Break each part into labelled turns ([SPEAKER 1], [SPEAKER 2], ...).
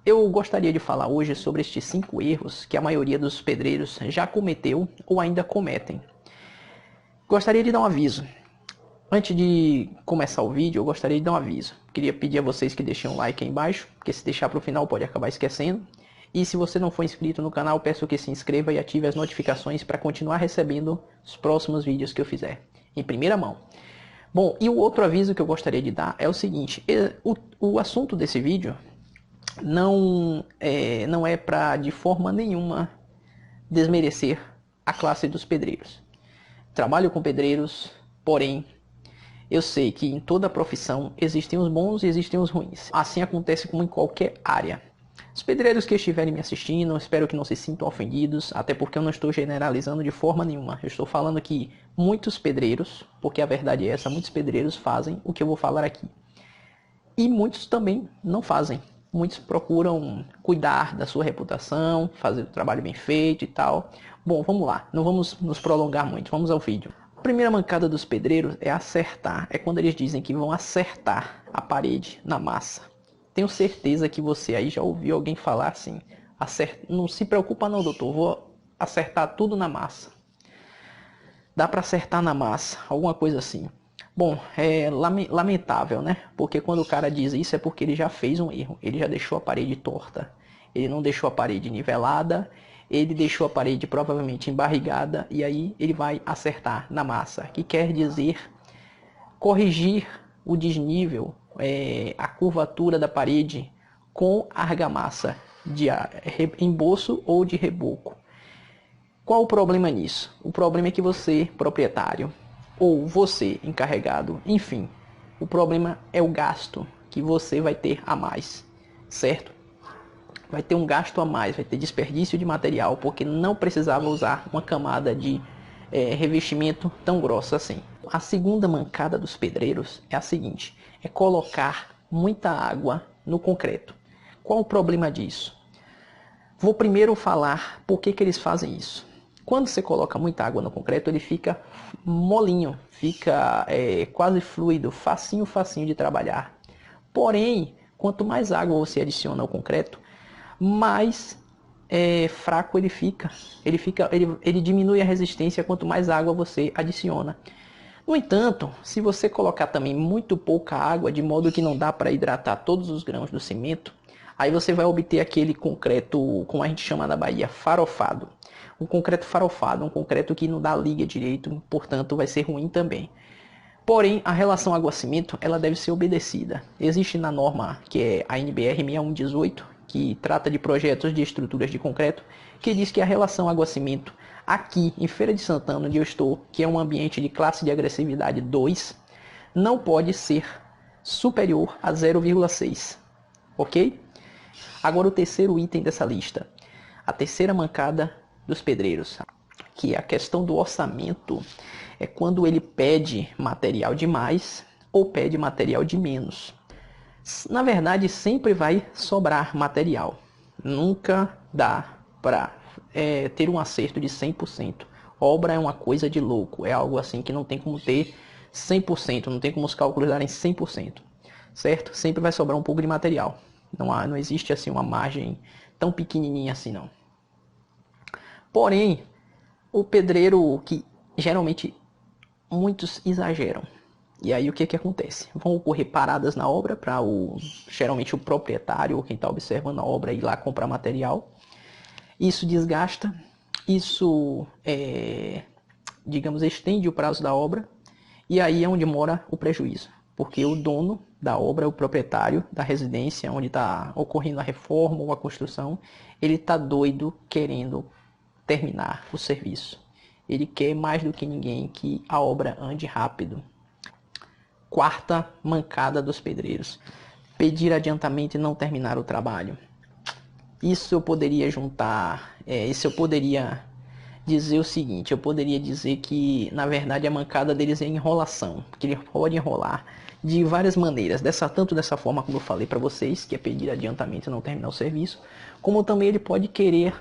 [SPEAKER 1] Eu gostaria de falar hoje sobre estes 5 erros que a maioria dos pedreiros já cometeu ou ainda cometem. Gostaria de dar um aviso. Antes de começar o vídeo, eu gostaria de dar um aviso. Queria pedir a vocês que deixem um like aí embaixo, porque se deixar para o final pode acabar esquecendo. E se você não for inscrito no canal, peço que se inscreva e ative as notificações para continuar recebendo os próximos vídeos que eu fizer, em primeira mão. Bom, e o outro aviso que eu gostaria de dar é o seguinte. O assunto desse vídeo não é para de forma nenhuma desmerecer a classe dos pedreiros. Trabalho com pedreiros, porém eu sei que em toda profissão existem os bons e existem os ruins. Assim acontece como em qualquer área. Os pedreiros que estiverem me assistindo, espero que não se sintam ofendidos, até porque eu não estou generalizando de forma nenhuma. Eu estou falando que muitos pedreiros, porque a verdade é essa, muitos pedreiros fazem o que eu vou falar aqui. E muitos também não fazem. Muitos procuram cuidar da sua reputação, fazer o trabalho bem feito e tal. Bom, vamos lá, não vamos nos prolongar muito, vamos ao vídeo. A primeira mancada dos pedreiros é acertar, é quando eles dizem que vão acertar a parede na massa. Tenho certeza que você aí já ouviu alguém falar assim, não se preocupa não, doutor, vou acertar tudo na massa. Dá para acertar na massa, alguma coisa assim. Bom, é lamentável, né? Porque quando o cara diz isso é porque ele já fez um erro. Ele já deixou a parede torta. Ele não deixou a parede nivelada. Ele deixou a parede provavelmente embarrigada. E aí ele vai acertar na massa. Que quer dizer corrigir o desnível, a curvatura da parede com argamassa de emboço ou de reboco. Qual o problema nisso? O problema é que você, proprietário, ou você, encarregado, enfim, o problema é o gasto que você vai ter a mais, certo? Vai ter um gasto a mais, vai ter desperdício de material, porque não precisava usar uma camada de revestimento tão grossa assim. A segunda mancada dos pedreiros é a seguinte, é colocar muita água no concreto. Qual o problema disso? Vou primeiro falar por que eles fazem isso. Quando você coloca muita água no concreto, ele fica molinho, fica quase fluido, facinho de trabalhar. Porém, quanto mais água você adiciona ao concreto, mais fraco ele fica. Ele diminui a resistência quanto mais água você adiciona. No entanto, se você colocar também muito pouca água, de modo que não dá para hidratar todos os grãos do cimento, aí você vai obter aquele concreto, como a gente chama na Bahia, farofado. Um concreto farofado, um concreto que não dá liga direito, portanto vai ser ruim também. Porém, a relação água-cimento ela deve ser obedecida. Existe na norma, que é a NBR 6118, que trata de projetos de estruturas de concreto, que diz que a relação água-cimento aqui em Feira de Santana, onde eu estou, que é um ambiente de classe de agressividade 2, não pode ser superior a 0,6, ok? Agora o terceiro item dessa lista, a terceira mancada dos pedreiros, que é a questão do orçamento, é quando ele pede material de mais ou pede material de menos. Na verdade, sempre vai sobrar material. Nunca dá para ter um acerto de 100%. Obra é uma coisa de louco, é algo assim que não tem como ter 100%, não tem como os cálculos darem 100%, certo? Sempre vai sobrar um pouco de material. Não existe assim uma margem tão pequenininha assim não. Porém, o pedreiro que geralmente muitos exageram. E aí o que acontece? Vão ocorrer paradas na obra para geralmente o proprietário ou quem está observando a obra ir lá comprar material. Isso desgasta, isso digamos, estende o prazo da obra e aí é onde mora o prejuízo. Porque o dono da obra, o proprietário da residência onde está ocorrendo a reforma ou a construção, ele está doido querendo terminar o serviço. Ele quer mais do que ninguém que a obra ande rápido. Quarta mancada dos pedreiros: pedir adiantamento e não terminar o trabalho. Isso eu poderia juntar, isso eu poderia dizer o seguinte, eu poderia dizer que na verdade a mancada deles é enrolação, porque ele pode enrolar de várias maneiras, tanto dessa forma como eu falei para vocês, que é pedir adiantamento e não terminar o serviço, como também ele pode querer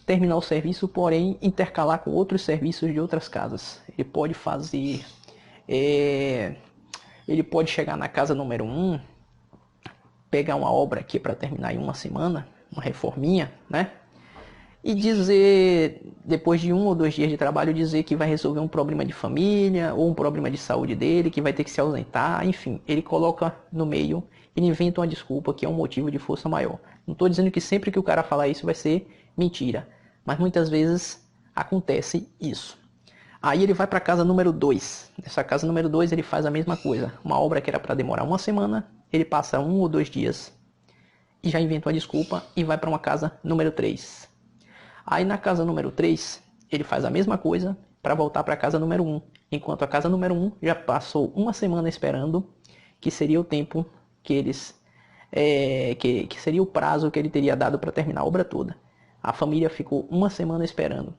[SPEAKER 1] terminar o serviço, porém intercalar com outros serviços de outras casas. Ele pode fazer, ele pode chegar na casa número 1 pegar uma obra aqui para terminar em uma semana, uma reforminha, né? E dizer, depois de 1 ou 2 dias de trabalho, dizer que vai resolver um problema de família ou um problema de saúde dele, que vai ter que se ausentar, enfim, ele coloca no meio, ele inventa uma desculpa que é um motivo de força maior. Não estou dizendo que sempre que o cara falar isso vai ser mentira, mas muitas vezes acontece isso. Aí ele vai para a casa número 2. Nessa casa número 2 ele faz a mesma coisa. Uma obra que era para demorar uma semana, ele passa 1 ou 2 dias e já inventa uma desculpa e vai para uma casa número 3. Aí na casa número 3, ele faz a mesma coisa para voltar para a casa número 1. Enquanto a casa número 1 já passou uma semana esperando, que seria o tempo que eles... que seria o prazo que ele teria dado para terminar a obra toda. A família ficou uma semana esperando.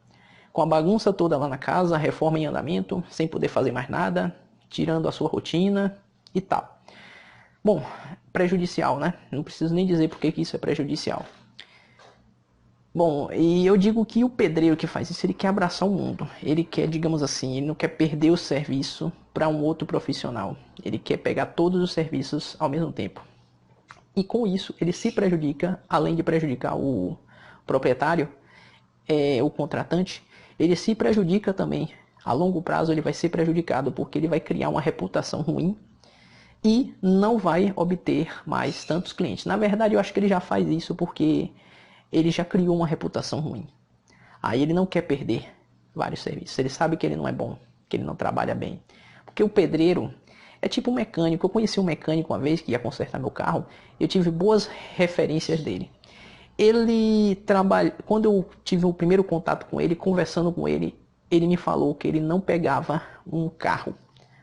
[SPEAKER 1] Com a bagunça toda lá na casa, a reforma em andamento, sem poder fazer mais nada, tirando a sua rotina e tal. Bom, prejudicial, né? Não preciso nem dizer porque que isso é prejudicial. Bom, e eu digo que o pedreiro que faz isso, ele quer abraçar o mundo. Ele quer, digamos assim, ele não quer perder o serviço para um outro profissional. Ele quer pegar todos os serviços ao mesmo tempo. E com isso, ele se prejudica, além de prejudicar o proprietário, o contratante, ele se prejudica também. A longo prazo, ele vai ser prejudicado, porque ele vai criar uma reputação ruim e não vai obter mais tantos clientes. Na verdade, eu acho que ele já faz isso porque ele já criou uma reputação ruim. Aí ele não quer perder vários serviços. Ele sabe que ele não é bom, que ele não trabalha bem. Porque o pedreiro é tipo um mecânico. Eu conheci um mecânico uma vez que ia consertar meu carro. Eu tive boas referências dele. Ele trabalha. Quando eu tive o primeiro contato com ele, conversando com ele, ele me falou que ele não pegava um carro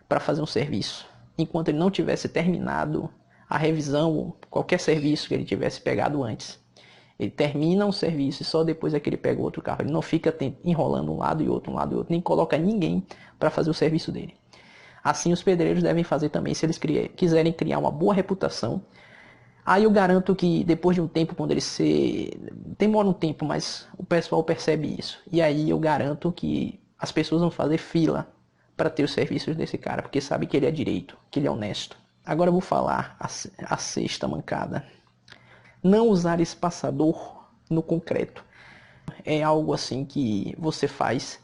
[SPEAKER 1] para fazer um serviço enquanto ele não tivesse terminado a revisão, qualquer serviço que ele tivesse pegado antes. Ele termina um serviço e só depois é que ele pega outro carro. Ele não fica enrolando um lado e outro, nem coloca ninguém para fazer o serviço dele. Assim os pedreiros devem fazer também, se eles quiserem criar uma boa reputação. Aí eu garanto que depois de um tempo, quando eles demora um tempo, mas o pessoal percebe isso. E aí eu garanto que as pessoas vão fazer fila para ter os serviços desse cara, porque sabe que ele é direito, que ele é honesto. Agora eu vou falar a sexta mancada. Não usar espaçador no concreto. É algo assim que você faz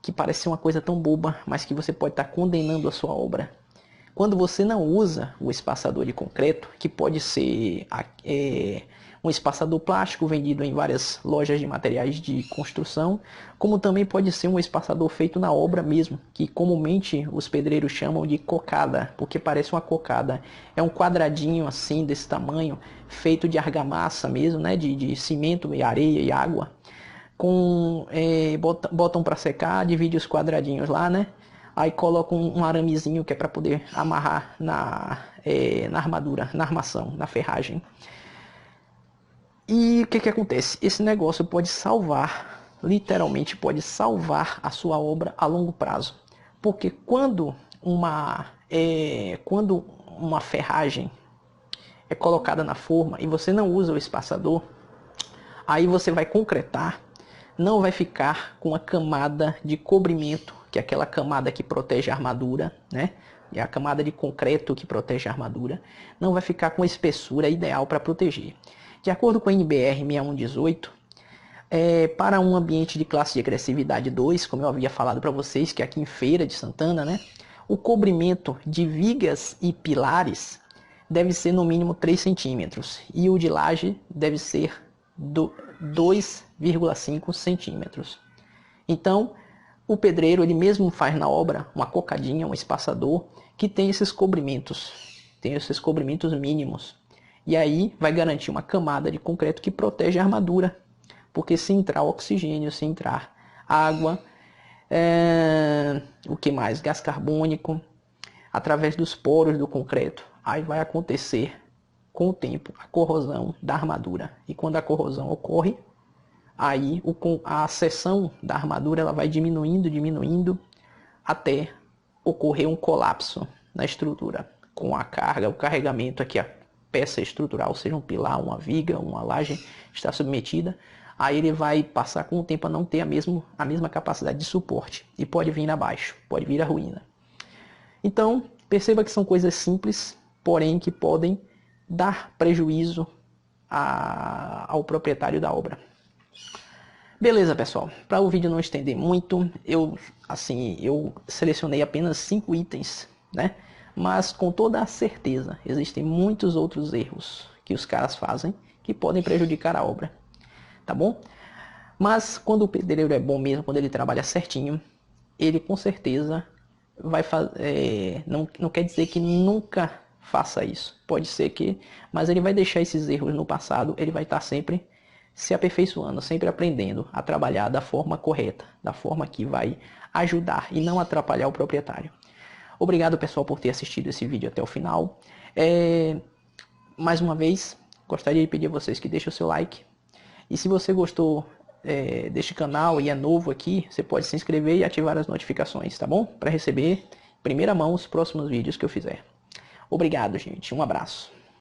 [SPEAKER 1] que parece uma coisa tão boba, mas que você pode estar condenando a sua obra. Quando você não usa o espaçador de concreto, que pode ser um espaçador plástico vendido em várias lojas de materiais de construção, como também pode ser um espaçador feito na obra mesmo, que comumente os pedreiros chamam de cocada, porque parece uma cocada. É um quadradinho assim, desse tamanho, feito de argamassa mesmo, né, de cimento e areia e água. Botam para secar, divide os quadradinhos lá, né? Aí colocam um aramezinho que é para poder amarrar na armadura, na armação, na ferragem. E o que acontece? Esse negócio pode salvar, literalmente pode salvar a sua obra a longo prazo. Porque quando uma ferragem é colocada na forma e você não usa o espaçador, aí você vai concretar, não vai ficar com uma camada de cobrimento, que é aquela camada que protege a armadura, né? E a camada de concreto que protege a armadura, não vai ficar com a espessura ideal para proteger. De acordo com a NBR 6118, para um ambiente de classe de agressividade 2, como eu havia falado para vocês, que é aqui em Feira de Santana, né? O cobrimento de vigas e pilares deve ser no mínimo 3 centímetros e o de laje deve ser 2,5 centímetros. Então, o pedreiro ele mesmo faz na obra uma cocadinha, um espaçador que tem esses cobrimentos mínimos. E aí vai garantir uma camada de concreto que protege a armadura, porque se entrar oxigênio, se entrar água, o que mais? Gás carbônico, através dos poros do concreto, aí vai acontecer com o tempo a corrosão da armadura. E quando a corrosão ocorre, aí a seção da armadura ela vai diminuindo até ocorrer um colapso na estrutura, com a carga, o carregamento aqui, a peça estrutural, seja um pilar, uma viga, uma laje, está submetida, aí ele vai passar com o tempo a não ter a mesma capacidade de suporte e pode vir abaixo, pode vir a ruína. Então, perceba que são coisas simples, porém que podem dar prejuízo ao proprietário da obra. Beleza, pessoal, para o vídeo não estender muito, eu selecionei apenas 5 itens, né? Mas com toda a certeza, existem muitos outros erros que os caras fazem que podem prejudicar a obra, tá bom? Mas quando o pedreiro é bom mesmo, quando ele trabalha certinho, ele com certeza vai fazer, não quer dizer que nunca faça isso, pode ser que, mas ele vai deixar esses erros no passado, ele vai estar sempre se aperfeiçoando, sempre aprendendo a trabalhar da forma correta, da forma que vai ajudar e não atrapalhar o proprietário. Obrigado, pessoal, por ter assistido esse vídeo até o final. Mais uma vez, gostaria de pedir a vocês que deixem o seu like. E se você gostou deste canal e é novo aqui, você pode se inscrever e ativar as notificações, tá bom? Para receber em primeira mão os próximos vídeos que eu fizer. Obrigado, gente. Um abraço.